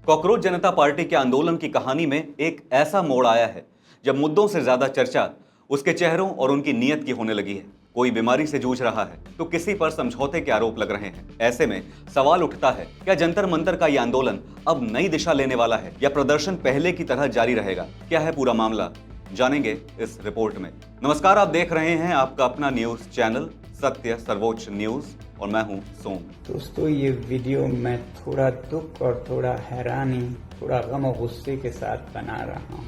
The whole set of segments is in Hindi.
कॉकरोच जनता पार्टी के आंदोलन की कहानी में एक ऐसा मोड़ आया है जब मुद्दों से ज्यादा चर्चा उसके चेहरों और उनकी नीयत की होने लगी है। कोई बीमारी से जूझ रहा है तो किसी पर समझौते के आरोप लग रहे हैं। ऐसे में सवाल उठता है, क्या जंतर मंतर का यह आंदोलन अब नई दिशा लेने वाला है या प्रदर्शन पहले की तरह जारी रहेगा? क्या है पूरा मामला, जानेंगे इस रिपोर्ट में। नमस्कार, आप देख रहे हैं आपका अपना न्यूज चैनल सत्य सर्वोच्च न्यूज और मैं हूं सोम। दोस्तों, ये वीडियो मैं थोड़ा दुख और थोड़ा हैरानी, थोड़ा गम और गुस्से के साथ बना रहा हूँ।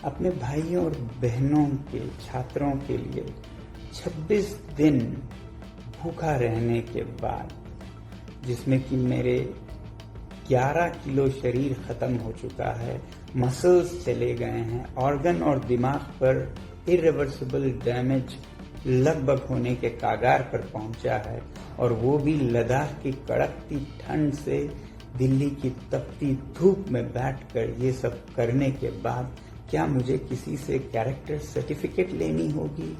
अपने भाइयों और बहनों के, छात्रों के लिए 26 दिन भूखा रहने के बाद, जिसमें कि मेरे 11 किलो शरीर खत्म हो चुका है, मसल्स चले गए हैं, ऑर्गन और दिमाग पर इरिवर्सिबल डैमेज लगभग होने के कागार पर पहुंचा है, और वो भी लद्दाख की कड़कती ठंड से दिल्ली की तपती धूप में बैठकर ये सब करने के बाद क्या मुझे किसी से कैरेक्टर सर्टिफिकेट लेनी होगी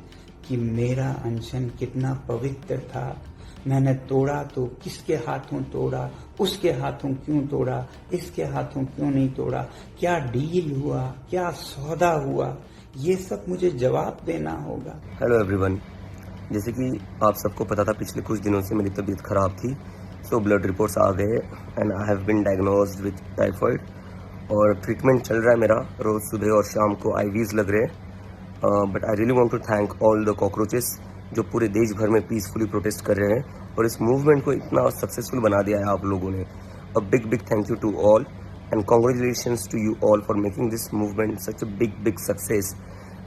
कि मेरा अनशन कितना पवित्र था? मैंने तोड़ा तो किसके हाथों तोड़ा, उसके हाथों क्यों तोड़ा, इसके हाथों क्यों नहीं तोड़ा, क्या डील हुआ, क्या सौदा हुआ, ये सब मुझे जवाब देना होगा। हेलो एवरीवन, जैसे कि आप सबको पता था पिछले कुछ दिनों से मेरी तबीयत खराब थी, सो ब्लड रिपोर्ट्स आ गए and I have been diagnosed with typhoid और ट्रीटमेंट चल रहा है मेरा। रोज़ सुबह और शाम को आईवीज लग रहे हैं। But I really want to thank all the cockroaches जो पूरे देश भर में पीसफुली प्रोटेस्ट कर रहे हैं और इस मूवमेंट को इतना सक्सेसफुल बना दिया है आप लोगों ने। A big big thank you to all and congratulations to you all for making this movement such a big success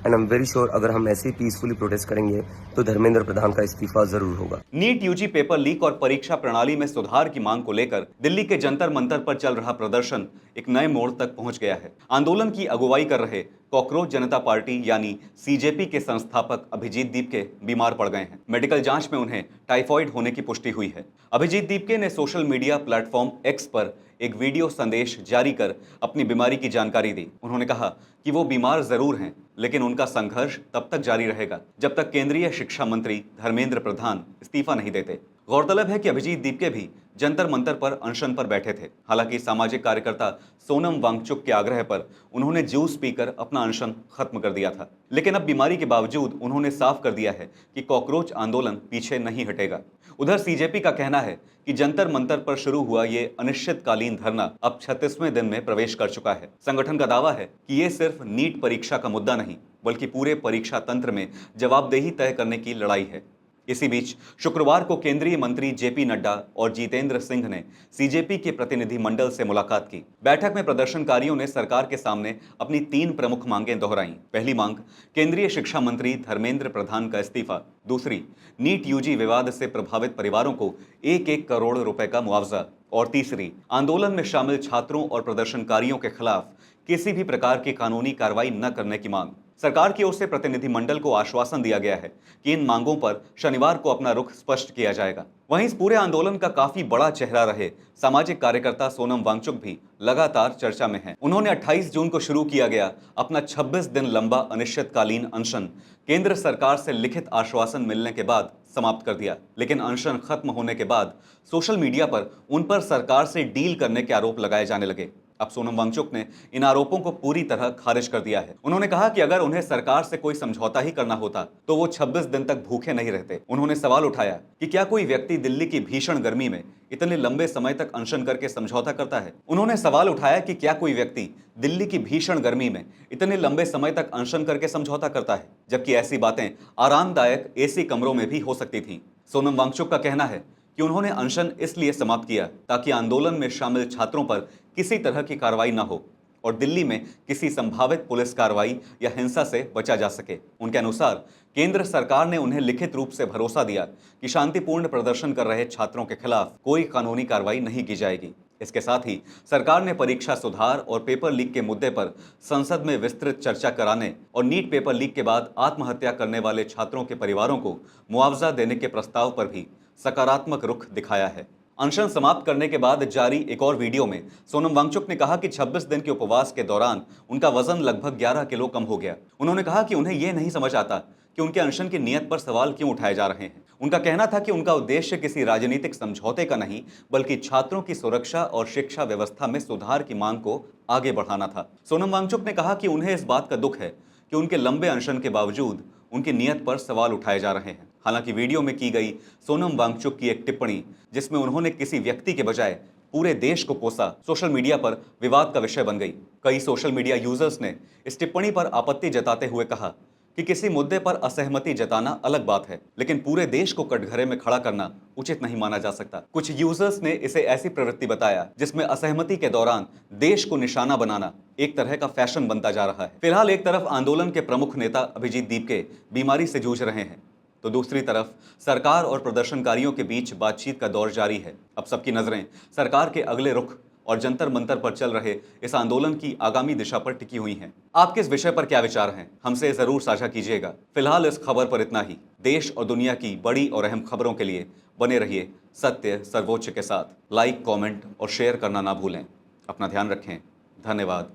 and I'm very sure अगर हम ऐसे पीसफुली प्रोटेस्ट करेंगे तो धर्मेंद्र प्रधान का इस्तीफा जरूर होगा। नीट यूजी पेपर लीक और परीक्षा प्रणाली में सुधार की मांग को लेकर दिल्ली के जंतर मंतर पर चल रहा प्रदर्शन एक नए मोड़ तक पहुंच गया है। आंदोलन की अगुवाई कर रहे कॉकरोच जनता पार्टी यानी सीजेपी के संस्थापक अभिजीत दीपके बीमार पड़ गए हैं। मेडिकल जांच में उन्हें टाइफाइड होने की पुष्टि हुई है। अभिजीत दीपके ने सोशल मीडिया प्लेटफॉर्म एक्स पर एक वीडियो संदेश जारी कर अपनी बीमारी की जानकारी दी। उन्होंने कहा कि वो बीमार जरूर हैं, लेकिन उनका संघर्ष तब तक जारी रहेगा जब तक केंद्रीय शिक्षा मंत्री धर्मेंद्र प्रधान इस्तीफा नहीं देते। गौरतलब है कि अभिजीत दीपके भी जंतर मंतर पर अनशन पर बैठे थे। हालांकि सामाजिक कार्यकर्ता सोनम वांगचुक के आग्रह पर उन्होंने जूस पीकर अपना अनशन खत्म कर दिया था, लेकिन अब बीमारी के बावजूद उन्होंने साफ कर दिया है कि कॉकरोच आंदोलन पीछे नहीं हटेगा। उधर सीजेपी का कहना है कि जंतर मंतर पर शुरू हुआ ये अनिश्चितकालीन धरना अब 36वें दिन में प्रवेश कर चुका है। संगठन का दावा है कि ये सिर्फ नीट परीक्षा का मुद्दा नहीं, बल्कि पूरे परीक्षा तंत्र में जवाबदेही तय करने की लड़ाई है। इसी बीच शुक्रवार को केंद्रीय मंत्री जेपी नड्डा और जितेंद्र सिंह ने सीजेपी के प्रतिनिधि मंडल से मुलाकात की। बैठक में प्रदर्शनकारियों ने सरकार के सामने अपनी 3 प्रमुख मांगें दोहराईं। पहली मांग केंद्रीय शिक्षा मंत्री धर्मेंद्र प्रधान का इस्तीफा, दूसरी नीट यूजी विवाद से प्रभावित परिवारों को 1-1 करोड़ रुपए का मुआवजा, और तीसरी आंदोलन में शामिल छात्रों और प्रदर्शनकारियों के खिलाफ किसी भी प्रकार की कानूनी कार्रवाई न करने की मांग। सरकार की ओर से प्रतिनिधिमंडल को आश्वासन दिया गया है कि इन मांगों पर शनिवार को अपना रुख स्पष्ट किया जाएगा। वहीं इस पूरे आंदोलन का काफी बड़ा चेहरा रहे सामाजिक कार्यकर्ता सोनम वांगचुक भी लगातार चर्चा में हैं। उन्होंने 28 जून को शुरू किया गया अपना 26 दिन लंबा अनिश्चितकालीन अनशन केंद्र सरकार से लिखित आश्वासन मिलने के बाद समाप्त कर दिया, लेकिन अनशन खत्म होने के बाद सोशल मीडिया पर उन पर सरकार से डील करने के आरोप लगाए जाने लगे। अब सोनम वांगचुक ने इन आरोपों को पूरी तरह खारिज कर दिया है। उन्होंने कहा कि अगर उन्हें सरकार से कोई समझौता ही करना होता तो वो 26 दिन तक भूखे नहीं रहते। उन्होंने सवाल उठाया कि क्या कोई व्यक्ति दिल्ली की भीषण गर्मी में इतने लंबे समय तक अनशन करके समझौता करता है? उन्होंने सवाल उठाया कि क्या कोई व्यक्ति दिल्ली की भीषण गर्मी में इतने लंबे समय तक अनशन करके समझौता करता है, जबकि ऐसी बातें आरामदायक एसी कमरों में भी हो सकती थीं। सोनम वांगचुक का कहना है कि उन्होंने अनशन इसलिए समाप्त किया ताकि आंदोलन में शामिल छात्रों पर किसी तरह की कार्रवाई न हो और दिल्ली में किसी संभावित पुलिस कार्रवाई या हिंसा से बचा जा सके। उनके अनुसार केंद्र सरकार ने उन्हें लिखित रूप से भरोसा दिया कि शांतिपूर्ण प्रदर्शन कर रहे छात्रों के खिलाफ कोई कानूनी कार्रवाई नहीं की जाएगी। इसके साथ ही सरकार ने परीक्षा सुधार और पेपर लीक के मुद्दे पर संसद में विस्तृत चर्चा कराने और नीट पेपर लीक के बाद आत्महत्या करने वाले छात्रों के परिवारों को मुआवजा देने के प्रस्ताव पर भी सकारात्मक रुख दिखाया है। अनशन समाप्त करने के बाद जारी एक और वीडियो में सोनम वांगचुक ने कहा कि 26 दिन के उपवास के दौरान उनका वजन लगभग 11 किलो कम हो गया। उन्होंने कहा कि उन्हें यह नहीं समझ आता कि उनके अनशन की नीयत पर सवाल क्यों उठाए जा रहे हैं। उनका कहना था कि उनका उद्देश्य किसी राजनीतिक समझौते का नहीं, बल्कि छात्रों की सुरक्षा और शिक्षा व्यवस्था में सुधार की मांग को आगे बढ़ाना था। सोनम वांगचुक ने कहा कि उन्हें इस बात का दुख है कि उनके लंबे अनशन के बावजूद उनकी नीयत पर सवाल उठाए जा रहे हैं। हालांकि वीडियो में की गई सोनम वांगचुक की एक टिप्पणी, जिसमें उन्होंने किसी व्यक्ति के बजाय पूरे देश को कोसा, सोशल मीडिया पर विवाद का विषय बन गई। कई सोशल मीडिया यूजर्स ने इस टिप्पणी पर आपत्ति जताते हुए कहा कि किसी मुद्दे पर असहमति जताना अलग बात है, लेकिन पूरे देश को कटघरे में खड़ा करना उचित नहीं माना जा सकता। कुछ यूजर्स ने इसे ऐसी प्रवृत्ति बताया जिसमें असहमति के दौरान देश को निशाना बनाना एक तरह का फैशन बनता जा रहा है। फिलहाल एक तरफ आंदोलन के प्रमुख नेता अभिजीत दीपके बीमारी से जूझ रहे हैं, तो दूसरी तरफ सरकार और प्रदर्शनकारियों के बीच बातचीत का दौर जारी है। अब सबकी नजरें सरकार के अगले रुख और जंतर मंतर पर चल रहे इस आंदोलन की आगामी दिशा पर टिकी हुई हैं। आपके इस विषय पर क्या विचार हैं, हमसे जरूर साझा कीजिएगा। फिलहाल इस खबर पर इतना ही। देश और दुनिया की बड़ी और अहम खबरों के लिए बने रहिए सत्य सर्वोच्च के साथ। लाइक, कमेंट और शेयर करना ना भूलें। अपना ध्यान रखें। धन्यवाद।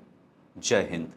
जय हिंद।